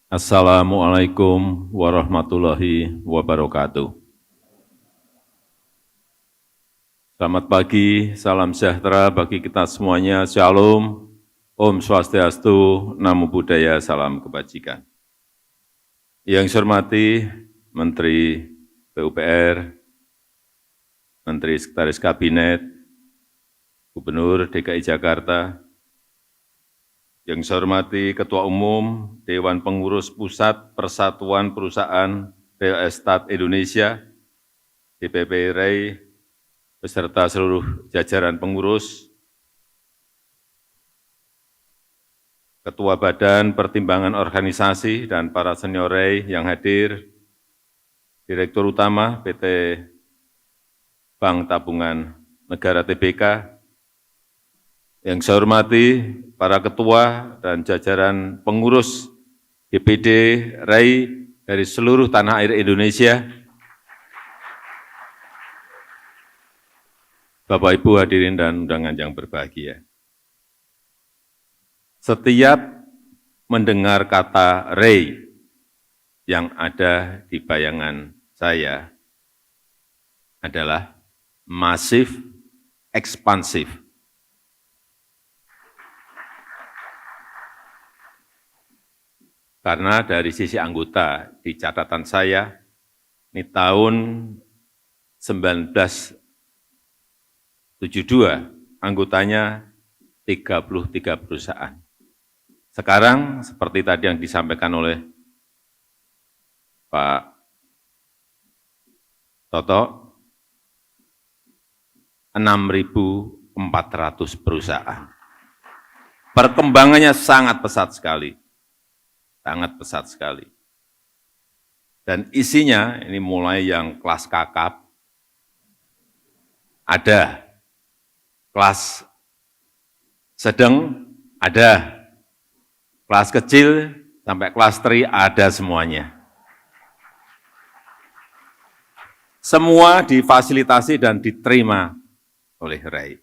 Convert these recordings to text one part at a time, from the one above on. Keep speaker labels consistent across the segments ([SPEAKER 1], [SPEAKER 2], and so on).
[SPEAKER 1] Assalamualaikum warahmatullahi wabarakatuh. Selamat pagi, salam sejahtera bagi kita semuanya. Shalom, Om Swastiastu, Namo Buddhaya, salam kebajikan. Yang saya hormati Menteri PUPR, Menteri Sekretaris Kabinet, Gubernur DKI Jakarta, yang saya hormati Ketua Umum Dewan Pengurus Pusat Persatuan Perusahaan Real Estate Indonesia, DPP REI, beserta seluruh jajaran pengurus, Ketua Badan Pertimbangan Organisasi dan para senior REI yang hadir, Direktur Utama PT Bank Tabungan Negara Tbk, yang saya hormati para ketua dan jajaran pengurus DPD REI dari seluruh tanah air Indonesia, Bapak Ibu hadirin dan undangan yang berbahagia. Setiap mendengar kata REI yang ada di bayangan saya adalah masif, ekspansif. Karena dari sisi anggota di catatan saya, ini tahun 1972, anggotanya 33 perusahaan. Sekarang, seperti tadi yang disampaikan oleh Pak Toto, 6.400 perusahaan. Perkembangannya sangat pesat sekali. Sangat pesat sekali. Dan isinya, ini mulai yang kelas kakap, ada, kelas sedang, ada, kelas kecil, sampai kelas tri, ada semuanya. Semua difasilitasi dan diterima oleh REI.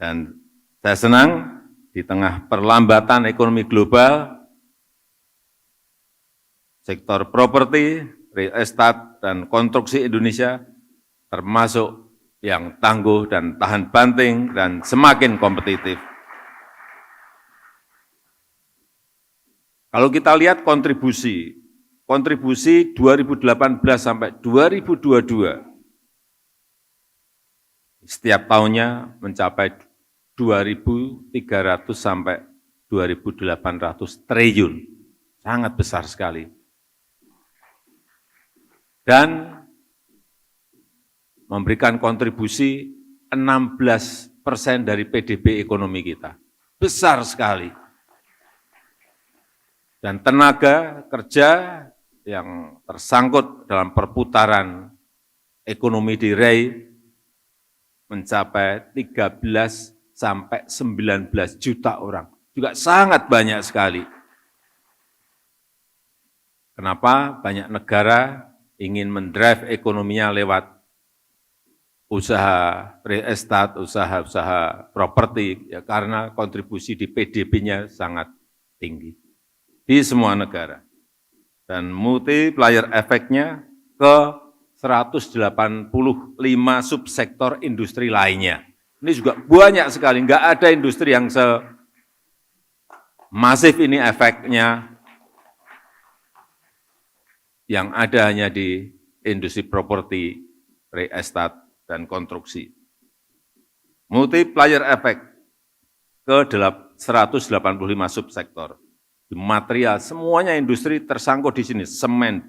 [SPEAKER 1] Dan saya senang, di tengah perlambatan ekonomi global, sektor properti, real estate, dan konstruksi Indonesia termasuk yang tangguh dan tahan banting dan semakin kompetitif. Kalau kita lihat kontribusi 2018 sampai 2022, setiap tahunnya mencapai 2.300 sampai 2.800 triliun, sangat besar sekali. Dan memberikan kontribusi 16% dari PDB ekonomi kita. Besar sekali. Dan tenaga kerja yang tersangkut dalam perputaran ekonomi di REI mencapai 13 sampai 19 juta orang. Juga sangat banyak sekali. Kenapa? Banyak negara ingin mendrive ekonominya lewat usaha real estate, usaha-usaha properti, ya karena kontribusi di PDB-nya sangat tinggi di semua negara. Dan multiplier efeknya ke 185 subsektor industri lainnya. Ini juga banyak sekali, nggak ada industri yang semasif ini efeknya. Yang ada hanya di industri properti, real estate, dan konstruksi. Multiplier effect ke 185 subsektor. Di material, semuanya industri tersangkut di sini. Semen,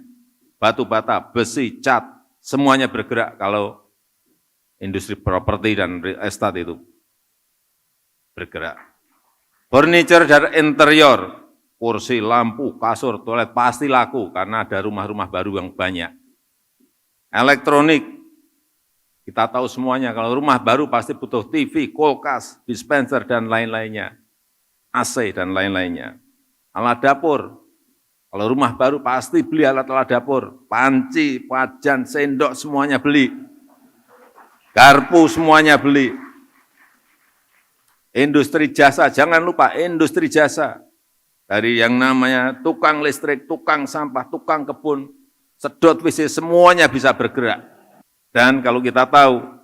[SPEAKER 1] batu bata, besi, cat, semuanya bergerak kalau industri properti dan real estate itu bergerak. Furniture dan interior, kursi, lampu, kasur, toilet pasti laku karena ada rumah-rumah baru yang banyak. Elektronik, kita tahu semuanya, kalau rumah baru pasti butuh TV, kulkas, dispenser, dan lain-lainnya. AC dan lain-lainnya. Alat dapur, kalau rumah baru pasti beli alat-alat dapur. Panci, wajan, sendok, semuanya beli. Garpu, semuanya beli. Industri jasa, jangan lupa industri jasa. Dari yang namanya tukang listrik, tukang sampah, tukang kebun, sedot WC, semuanya bisa bergerak. Dan kalau kita tahu,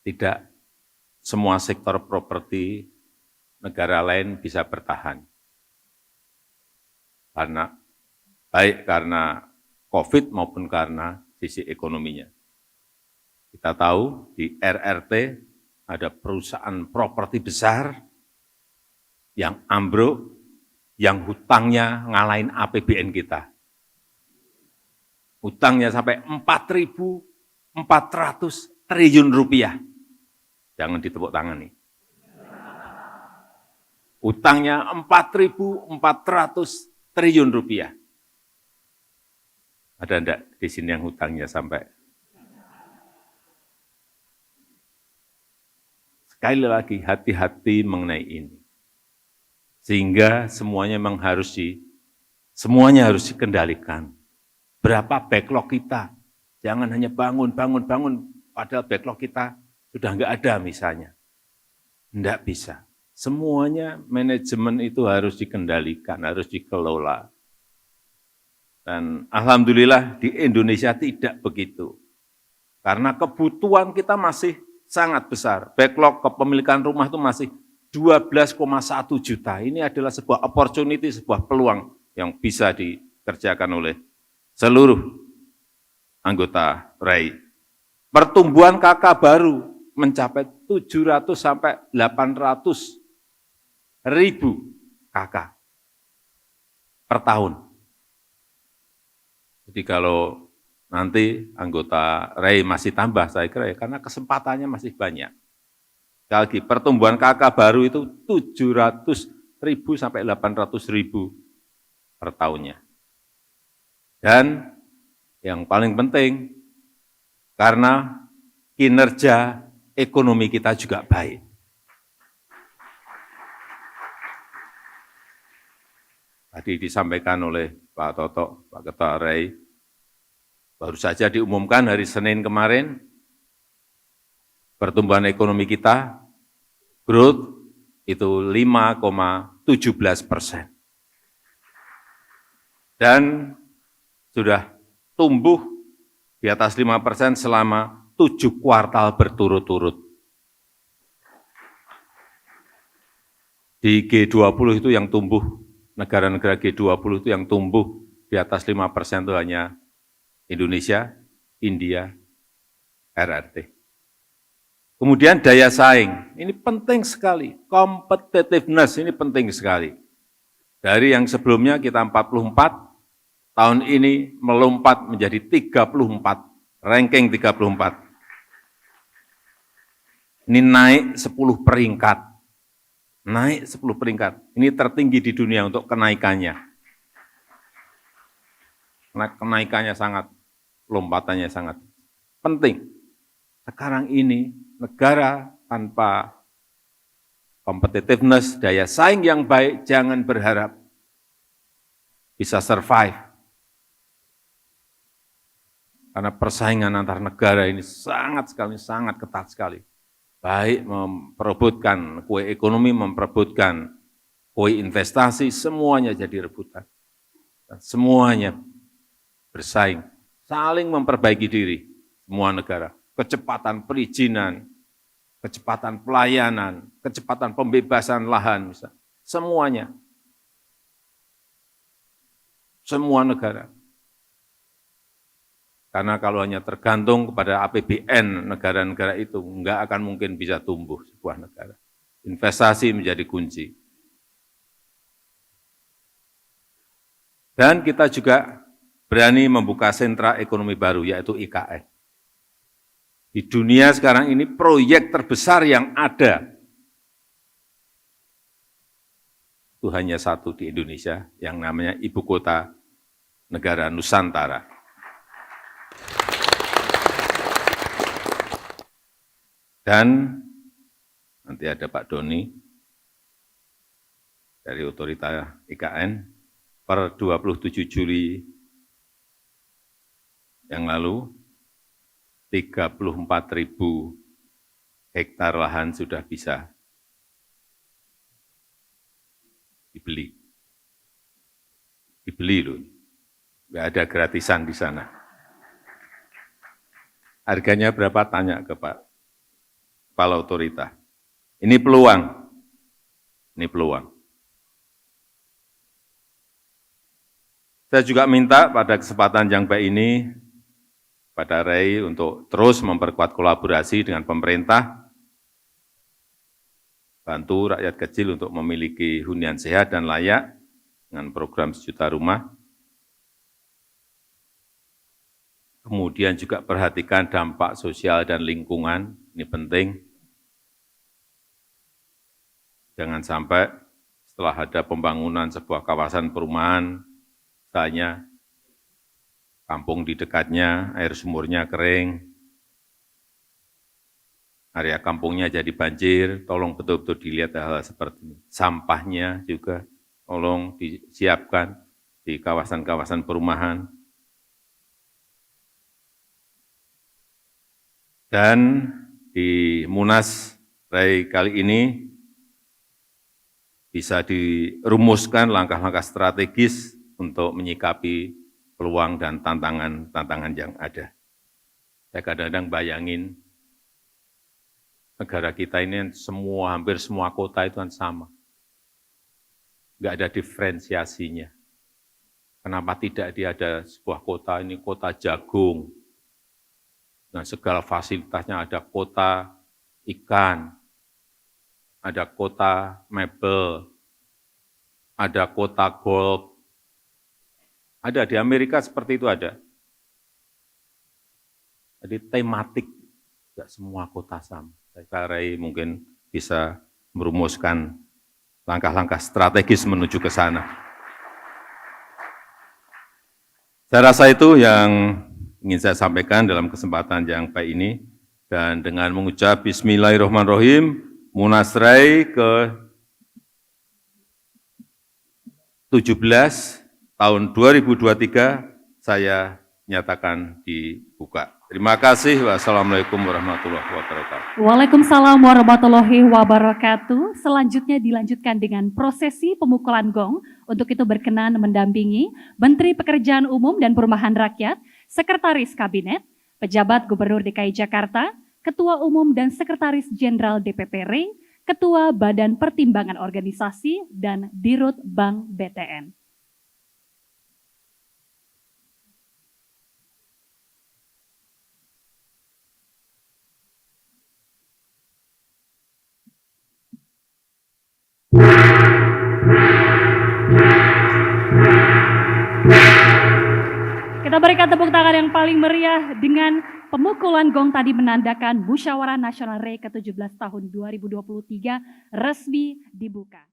[SPEAKER 1] tidak semua sektor properti negara lain bisa bertahan. Baik karena COVID maupun karena sisi ekonominya. Kita tahu di RRT ada perusahaan properti besar yang ambruk, yang hutangnya ngalahin APBN kita. Hutangnya sampai 4.400 triliun rupiah. Jangan ditepuk tangan nih. Hutangnya 4.400 triliun rupiah. Ada enggak di sini yang hutangnya sampai? Sekali lagi, hati-hati mengenai ini. Sehingga semuanya memang semuanya harus dikendalikan. Berapa backlog kita? Jangan hanya bangun, padahal backlog kita sudah enggak ada misalnya. Enggak bisa. Semuanya manajemen itu harus dikendalikan, harus dikelola. Dan alhamdulillah di Indonesia tidak begitu. Karena kebutuhan kita masih sangat besar. Backlog kepemilikan rumah itu masih 12,1 juta. Ini adalah sebuah opportunity, sebuah peluang yang bisa dikerjakan oleh seluruh anggota RAI. Pertumbuhan KK baru mencapai 700 sampai 800 ribu KK per tahun. Jadi kalau nanti anggota RAI masih tambah, saya kira ya, karena kesempatannya masih banyak. Sekali lagi, pertumbuhan KK baru itu 700 ribu sampai 800 ribu per tahunnya. Dan yang paling penting, karena kinerja ekonomi kita juga baik. Tadi disampaikan oleh Pak Toto, Pak Ketua RAI, baru saja diumumkan hari Senin kemarin, pertumbuhan ekonomi kita, growth itu 5,17%. Dan sudah tumbuh di atas 5% selama 7 kuartal berturut-turut. Di G20 itu yang tumbuh, negara-negara G20 itu yang tumbuh di atas 5% itu hanya Indonesia, India, RRT. Kemudian daya saing, ini penting sekali, competitiveness ini penting sekali. Dari yang sebelumnya kita 44, tahun ini melompat menjadi 34, ranking 34. Ini naik 10 peringkat, naik 10 peringkat. Ini tertinggi di dunia untuk kenaikannya. Kenaikannya sangat, lompatannya sangat penting. Sekarang ini negara tanpa competitiveness, daya saing yang baik, jangan berharap bisa survive. Karena persaingan antar negara ini sangat sekali, sangat ketat sekali. Baik memperebutkan kue ekonomi, memperebutkan kue investasi, semuanya jadi rebutan. Dan semuanya bersaing, saling memperbaiki diri, semua negara. Kecepatan perizinan, kecepatan pelayanan, kecepatan pembebasan lahan, semuanya. Semua negara. Karena kalau hanya tergantung kepada APBN negara-negara itu, enggak akan mungkin bisa tumbuh sebuah negara. Investasi menjadi kunci. Dan kita juga berani membuka sentra ekonomi baru, yaitu IKN. Di dunia sekarang ini proyek terbesar yang ada itu hanya satu di Indonesia, yang namanya Ibu Kota Negara Nusantara. Dan nanti ada Pak Doni dari Otorita IKN per 27 Juli yang lalu, 34.000 hektar lahan sudah bisa dibeli. Dibeli loh, nggak ada gratisan di sana. Harganya berapa? Tanya ke Pak Kepala Otorita. Ini peluang. Ini peluang. Saya juga minta pada kesempatan yang baik ini, pada REI untuk terus memperkuat kolaborasi dengan pemerintah, bantu rakyat kecil untuk memiliki hunian sehat dan layak dengan program 1 juta rumah. Kemudian juga perhatikan dampak sosial dan lingkungan, ini penting. Jangan sampai setelah ada pembangunan sebuah kawasan perumahan, misalnya kampung di dekatnya air sumurnya kering, area kampungnya jadi banjir, tolong betul-betul dilihat hal-hal seperti ini. Sampahnya juga tolong disiapkan di kawasan-kawasan perumahan. Dan di Munas REI kali ini bisa dirumuskan langkah-langkah strategis untuk menyikapi peluang dan tantangan-tantangan yang ada. Saya kadang-kadang bayangin negara kita ini hampir semua kota itu kan sama. Nggak ada diferensiasinya. Kenapa tidak ada sebuah kota ini kota jagung, nah, segala fasilitasnya, ada kota ikan, ada kota mebel, ada kota golf. Ada di Amerika seperti itu ada. Jadi tematik, tidak semua kota sama. Saya kira REI mungkin bisa merumuskan langkah-langkah strategis menuju ke sana. Saya rasa itu yang ingin saya sampaikan dalam kesempatan yang baik ini, dan dengan mengucap Bismillahirrahmanirrahim, Munas REI ke-17 tahun 2023 saya nyatakan dibuka. Terima kasih. Wassalamualaikum warahmatullahi wabarakatuh.
[SPEAKER 2] Waalaikumsalam warahmatullahi wabarakatuh. Selanjutnya dilanjutkan dengan prosesi pemukulan gong. Untuk itu berkenan mendampingi Menteri Pekerjaan Umum dan Perumahan Rakyat, Sekretaris Kabinet, Pejabat Gubernur DKI Jakarta, Ketua Umum dan Sekretaris Jenderal DPP REI, Ketua Badan Pertimbangan Organisasi, dan Dirut Bank BTN. Kita berikan tepuk tangan yang paling meriah dengan pemukulan gong tadi menandakan Musyawarah Nasional REI ke-17 tahun 2023 resmi dibuka.